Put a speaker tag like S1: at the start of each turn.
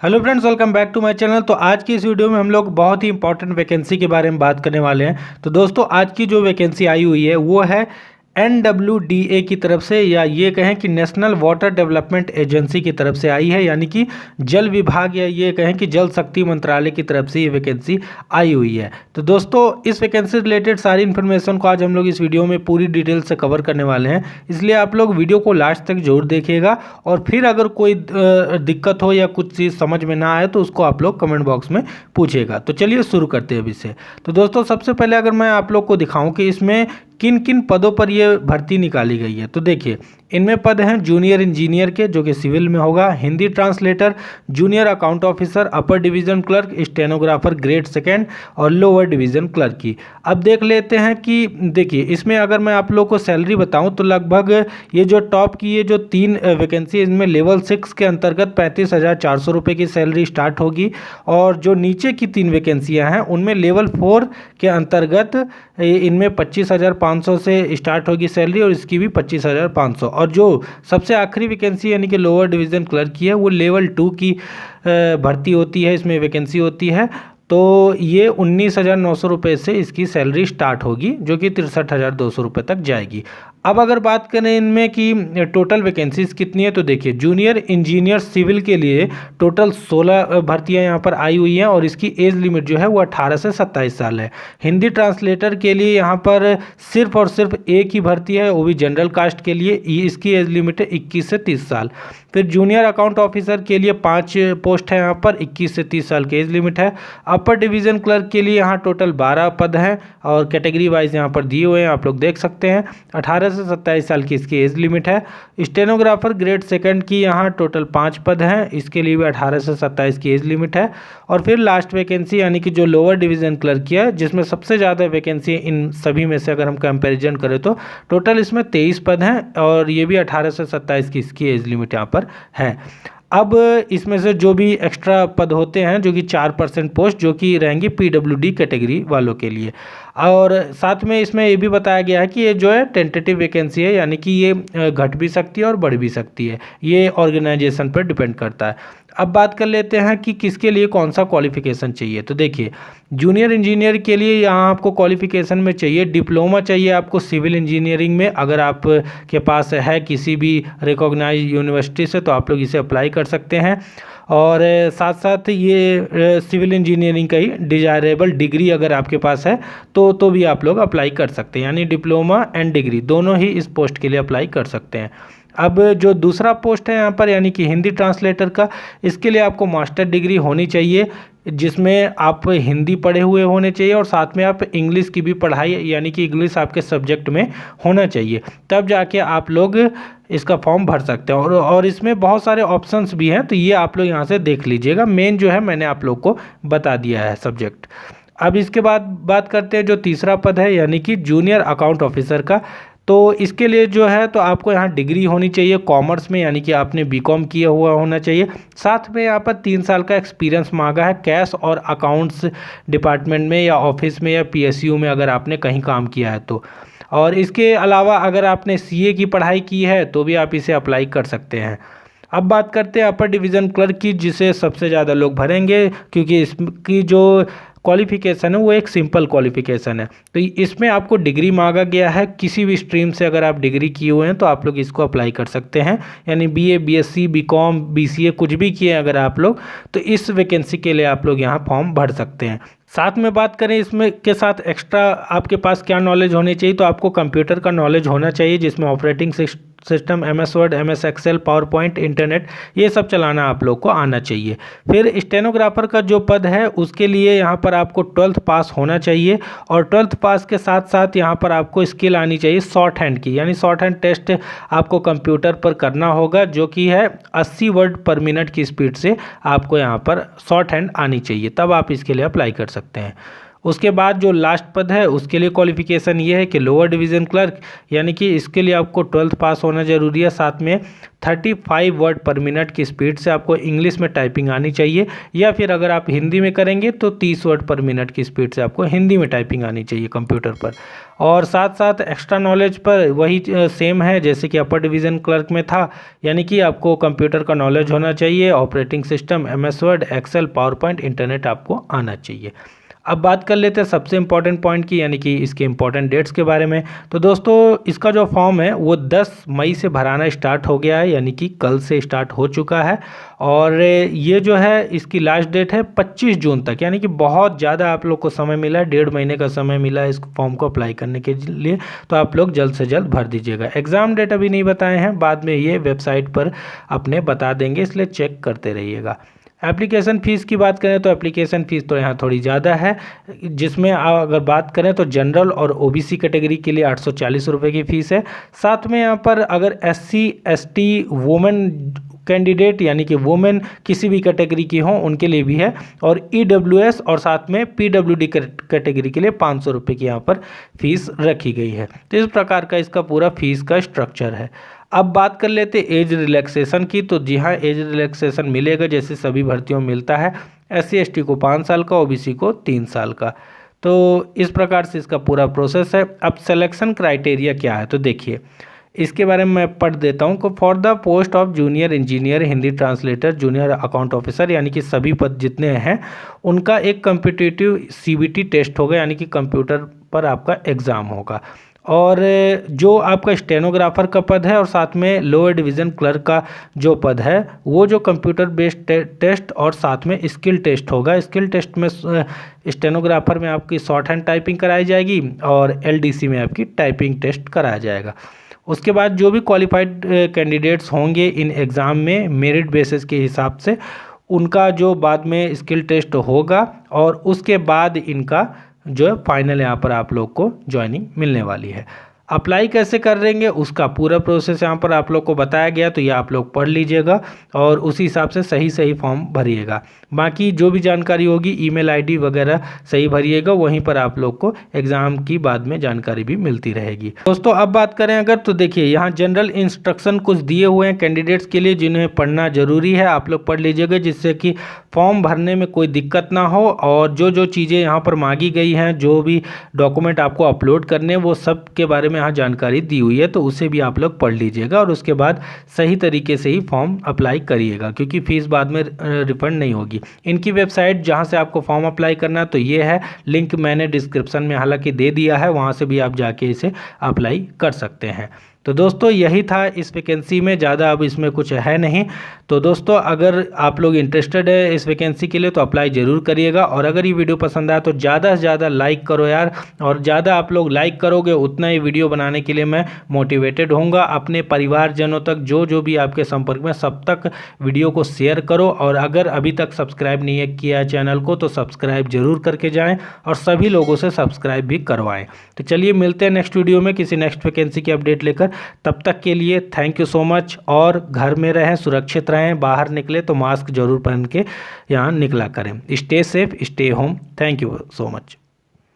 S1: Hello friends, welcome back to my channel. तो आज की इस वीडियो में हम लोग बहुत ही इंपॉर्टेंट वैकेंसी के बारे में बात करने वाले हैं। तो दोस्तों, आज की जो वैकेंसी आई हुई है वो है NWDA की तरफ से, या ये कहें कि नेशनल वाटर डेवलपमेंट एजेंसी की तरफ से आई है, यानी कि जल विभाग, या ये कहें कि जल शक्ति मंत्रालय की तरफ से ये वैकेंसी आई हुई है। तो दोस्तों, इस वैकेंसी से रिलेटेड सारी इन्फॉर्मेशन को आज हम लोग इस वीडियो में पूरी डिटेल से कवर करने वाले हैं, इसलिए आप लोग वीडियो को लास्ट तक जरूर देखिएगा। और फिर अगर कोई दिक्कत हो या कुछ चीज़ समझ में ना आए तो उसको आप लोग कमेंट बॉक्स में पूछिएगा। तो चलिए शुरू करते हैं अभी से। तो दोस्तों, सबसे पहले अगर मैं आप लोग को दिखाऊं कि इसमें किन किन पदों पर यह भर्ती निकाली गई है, तो देखिए इनमें पद हैं जूनियर इंजीनियर के, जो कि सिविल में होगा, Hindi translator, junior account officer, upper division clerk, stenographer grade second और लोअर डिवीजन क्लर्क की। अब देख लेते हैं कि देखिए इसमें अगर मैं आप लोग को सैलरी बताऊं तो लगभग ये जो टॉप की ये जो 3 वैकेंसी है, इनमें लेवल 6 के अंतर्गत 35,400 रुपये की सैलरी स्टार्ट होगी। और जो नीचे की 3 वैकेंसियाँ हैं उनमें लेवल 4 के अंतर्गत इनमें 25,500 से स्टार्ट होगी सैलरी, और इसकी भी 25,500। और जो सबसे आखिरी वैकेंसी यानी कि लोअर डिवीज़न क्लर्क की है वो लेवल 2 की भर्ती होती है, इसमें वैकेंसी होती है। तो ये 19,900 रुपये से इसकी सैलरी स्टार्ट होगी, जो कि 63,200 रुपये तक जाएगी। अब अगर बात करें इनमें कि टोटल वैकेंसीज कितनी है, तो देखिए जूनियर इंजीनियर सिविल के लिए टोटल 16 भर्तियां यहाँ पर आई हुई हैं, और इसकी एज लिमिट जो है वो 18 से 27 साल है। हिंदी ट्रांसलेटर के लिए यहाँ पर सिर्फ और सिर्फ एक ही भर्ती है, वो भी जनरल कास्ट के लिए, इसकी एज लिमिट है 21 से 30 साल। फिर जूनियर अकाउंट ऑफिसर के लिए 5 पोस्ट है यहाँ पर, 21 से 30 साल की एज लिमिट है। अपर डिवीज़न क्लर्क के लिए यहाँ टोटल 12 पद हैं, और कैटेगरी वाइज यहाँ पर दिए हुए हैं, आप लोग देख सकते हैं। 18 से 27 साल की इसकी एज लिमिट है। स्टेनोग्राफर ग्रेड सेकंड की यहाँ टोटल 5 पद हैं, इसके लिए भी 18 से 27 की एज लिमिट है। और फिर लास्ट वैकेंसी यानी कि जो लोअर डिवीज़न क्लर्क की है, जिसमें सबसे ज़्यादा वैकेंसी इन सभी में से अगर हम कंपैरिजन करें तो टोटल इसमें 23 पद हैं, और ये भी 18 से 27 की इसकी एज लिमिट यहाँ पर है। अब इसमें से जो भी एक्स्ट्रा पद होते हैं, जो कि 4% पोस्ट जो कि रहेंगी PWD कैटेगरी वालों के लिए। और साथ में इसमें ये भी बताया गया है कि ये जो है टेंटेटिव वैकेंसी है, यानी कि ये घट भी सकती है और बढ़ भी सकती है, ये ऑर्गेनाइजेशन पर डिपेंड करता है। अब बात कर लेते हैं कि किसके लिए कौन सा क्वालिफिकेशन चाहिए। तो देखिए जूनियर इंजीनियर के लिए यहाँ आपको क्वालिफिकेशन में चाहिए डिप्लोमा चाहिए आपको सिविल इंजीनियरिंग में, अगर आप के पास है किसी भी रिकॉग्नाइज यूनिवर्सिटी से तो आप लोग इसे अप्लाई कर सकते हैं। और साथ साथ ये सिविल इंजीनियरिंग का ही डिजायरेबल डिग्री अगर आपके पास है तो भी आप लोग अप्लाई कर सकते हैं, यानी डिप्लोमा एंड डिग्री दोनों ही इस पोस्ट के लिए अप्लाई कर सकते हैं। अब जो दूसरा पोस्ट है यहाँ पर यानी कि हिंदी ट्रांसलेटर का, इसके लिए आपको मास्टर डिग्री होनी चाहिए, जिसमें आप हिंदी पढ़े हुए होने चाहिए, और साथ में आप इंग्लिश की भी पढ़ाई यानी कि इंग्लिश आपके सब्जेक्ट में होना चाहिए, तब जाके आप लोग इसका फॉर्म भर सकते हैं। और इसमें बहुत सारे ऑप्शंस भी हैं, तो ये आप लोग यहाँ से देख लीजिएगा। मेन जो है मैंने आप लोग को बता दिया है सब्जेक्ट। अब इसके बाद बात करते हैं जो तीसरा पद है यानी कि जूनियर अकाउंट ऑफिसर का। तो इसके लिए जो है तो आपको यहाँ डिग्री होनी चाहिए कॉमर्स में, यानी कि आपने बीकॉम किया हुआ होना चाहिए। साथ में यहाँ पर 3 साल का एक्सपीरियंस मांगा है कैश और अकाउंट्स डिपार्टमेंट में, या ऑफिस में, या PSU में अगर आपने कहीं काम किया है तो। और इसके अलावा अगर आपने CA की पढ़ाई की है तो भी आप इसे अप्लाई कर सकते हैं। अब बात करते हैं अपर डिवीज़न क्लर्क की, जिसे सबसे ज़्यादा लोग भरेंगे, क्योंकि इसकी जो क्वालिफिकेशन है वो एक सिंपल क्वालिफिकेशन है। तो इसमें आपको डिग्री मांगा गया है, किसी भी स्ट्रीम से अगर आप डिग्री किए हुए हैं तो आप लोग इसको अप्लाई कर सकते हैं, यानी BA BSc BCom BCA कुछ भी किए अगर आप लोग, तो इस वैकेंसी के लिए आप लोग यहाँ फॉर्म भर सकते हैं। साथ में बात करें इसमें के साथ एक्स्ट्रा आपके पास क्या नॉलेज होनी चाहिए, तो आपको कंप्यूटर का नॉलेज होना चाहिए, जिसमें operating system, MS Word, MS Excel, PowerPoint, internet, ये सब चलाना आप लोग को आना चाहिए। फिर स्टेनोग्राफर का जो पद है उसके लिए यहाँ पर आपको 12th पास होना चाहिए, और 12th पास के साथ साथ यहाँ पर आपको स्किल आनी चाहिए शॉर्ट हैंड की, यानी शॉर्ट हैंड टेस्ट आपको कंप्यूटर पर करना होगा, जो कि है 80 वर्ड पर मिनट की स्पीड से आपको यहाँ पर शॉर्ट हैंड आनी चाहिए, तब आप इसके लिए अप्लाई कर सकते हैं। उसके बाद जो लास्ट पद है उसके लिए क्वालिफिकेशन ये है कि लोअर डिवीज़न क्लर्क, यानी कि इसके लिए आपको 12th पास होना ज़रूरी है। साथ में 35 वर्ड पर मिनट की स्पीड से आपको इंग्लिश में टाइपिंग आनी चाहिए, या फिर अगर आप हिंदी में करेंगे तो 30 वर्ड पर मिनट की स्पीड से आपको हिंदी में टाइपिंग आनी चाहिए कंप्यूटर पर। और साथ साथ एक्स्ट्रा नॉलेज पर वही सेम है जैसे कि अपर डिवीज़न क्लर्क में था, यानी कि आपको कंप्यूटर का नॉलेज होना चाहिए, operating system, MS Word, Excel, PowerPoint, internet आपको आना चाहिए। अब बात कर लेते हैं सबसे इम्पॉर्टेंट पॉइंट की, यानी कि इसके इम्पॉर्टेंट डेट्स के बारे में। तो दोस्तों इसका जो फॉर्म है वो 10 मई से भराना स्टार्ट हो गया है, यानी कि कल से स्टार्ट हो चुका है। और ये जो है इसकी लास्ट डेट है 25 जून तक, यानी कि बहुत ज़्यादा आप लोग को समय मिला है, 1.5 महीने का समय मिला है इस फॉर्म को अप्लाई करने के लिए। तो आप लोग जल्द से जल्द भर दीजिएगा। एग्ज़ाम डेट अभी नहीं बताए हैं, बाद में ये वेबसाइट पर अपने बता देंगे, इसलिए चेक करते रहिएगा। एप्लीकेशन फ़ीस की बात करें तो एप्लीकेशन फ़ीस तो यहाँ थोड़ी ज़्यादा है, जिसमें अगर बात करें तो जनरल और OBC कैटेगरी के लिए 840 रुपये की फ़ीस है। साथ में यहाँ पर अगर SC ST वुमेन कैंडिडेट, यानी कि वुमेन किसी भी कैटेगरी की हों उनके लिए भी है, और EWS और साथ में PWD कैटेगरी के लिए 500 रुपये की यहाँ पर फ़ीस रखी गई है। तो इस प्रकार का इसका पूरा फ़ीस का स्ट्रक्चर है। अब बात कर लेते एज रिलैक्सेशन की। तो जी हाँ, एज रिलैक्सेशन मिलेगा जैसे सभी भर्तियों में मिलता है। SC ST को 5 साल का, OBC को 3 साल का। तो इस प्रकार से इसका पूरा प्रोसेस है। अब सिलेक्शन क्राइटेरिया क्या है तो देखिए, इसके बारे में मैं पढ़ देता हूँ। को for the post of junior engineer, Hindi translator, junior account officer, यानी कि सभी पद जितने हैं उनका एक कॉम्पिटिटिव CBT टेस्ट होगा, यानी कि कंप्यूटर पर आपका एग्ज़ाम होगा। और जो आपका स्टेनोग्राफर का पद है और साथ में लोअर डिवीज़न क्लर्क का जो पद है वो जो कंप्यूटर बेस्ड टेस्ट और साथ में स्किल टेस्ट होगा। स्किल टेस्ट में स्टेनोग्राफर में आपकी शॉर्ट हैंड टाइपिंग कराई जाएगी और LDC में आपकी टाइपिंग टेस्ट कराया जाएगा। उसके बाद जो भी क्वालिफाइड कैंडिडेट्स होंगे इन एग्ज़ाम में मेरिट बेसिस के हिसाब से उनका जो बाद में स्किल टेस्ट होगा, और उसके बाद इनका जो फाइनल यहाँ पर आप लोग को ज्वाइनिंग मिलने वाली है। अप्लाई कैसे करेंगे उसका पूरा प्रोसेस यहाँ पर आप लोग को बताया गया, तो ये आप लोग पढ़ लीजिएगा और उसी हिसाब से सही फॉर्म भरिएगा। बाकी जो भी जानकारी होगी ईमेल ID वगैरह सही भरिएगा, वहीं पर आप लोग को एग्ज़ाम की बाद में जानकारी भी मिलती रहेगी। दोस्तों अब बात करें अगर, तो देखिए यहाँ जनरल इंस्ट्रक्शन कुछ दिए हुए हैं कैंडिडेट्स के लिए जिन्हें पढ़ना जरूरी है, आप लोग पढ़ लीजिएगा जिससे कि फॉर्म भरने में कोई दिक्कत ना हो। और जो जो चीज़ें यहाँ पर मांगी गई हैं, जो भी डॉक्यूमेंट आपको अपलोड करने, वो सब के बारे में यहाँ जानकारी दी हुई है, तो उसे भी आप लोग पढ़ लीजिएगा और उसके बाद सही तरीके से ही फॉर्म अप्लाई करिएगा, क्योंकि फ़ीस बाद में रिफंड नहीं होगी। इनकी वेबसाइट जहाँ से आपको फॉर्म अप्लाई करना है तो ये है, लिंक मैंने डिस्क्रिप्शन में हालांकि दे दिया है, वहाँ से भी आप जाके इसे अप्लाई कर सकते हैं। तो दोस्तों यही था इस वैकेंसी में, ज़्यादा अब इसमें कुछ है नहीं। तो दोस्तों अगर आप लोग इंटरेस्टेड है इस वैकेंसी के लिए तो अप्लाई ज़रूर करिएगा, और अगर ये वीडियो पसंद आया तो ज़्यादा से ज़्यादा लाइक करो यार, और ज़्यादा आप लोग लाइक करोगे उतना ही वीडियो बनाने के लिए मैं मोटिवेटेड होऊंगा। अपने परिवारजनों तक जो भी आपके संपर्क में, सब तक वीडियो को शेयर करो, और अगर अभी तक सब्सक्राइब नहीं किया है चैनल को तो सब्सक्राइब जरूर करके जाएँ और सभी लोगों से सब्सक्राइब भी करवाएँ। तो चलिए मिलते हैं नेक्स्ट वीडियो में किसी नेक्स्ट वैकेंसी की अपडेट लेकर। तब तक के लिए थैंक यू सो मच, और घर में रहें, सुरक्षित रहें, बाहर निकले तो मास्क जरूर पहन के यहाँ निकला करें। Stay safe, stay home. Thank you so much.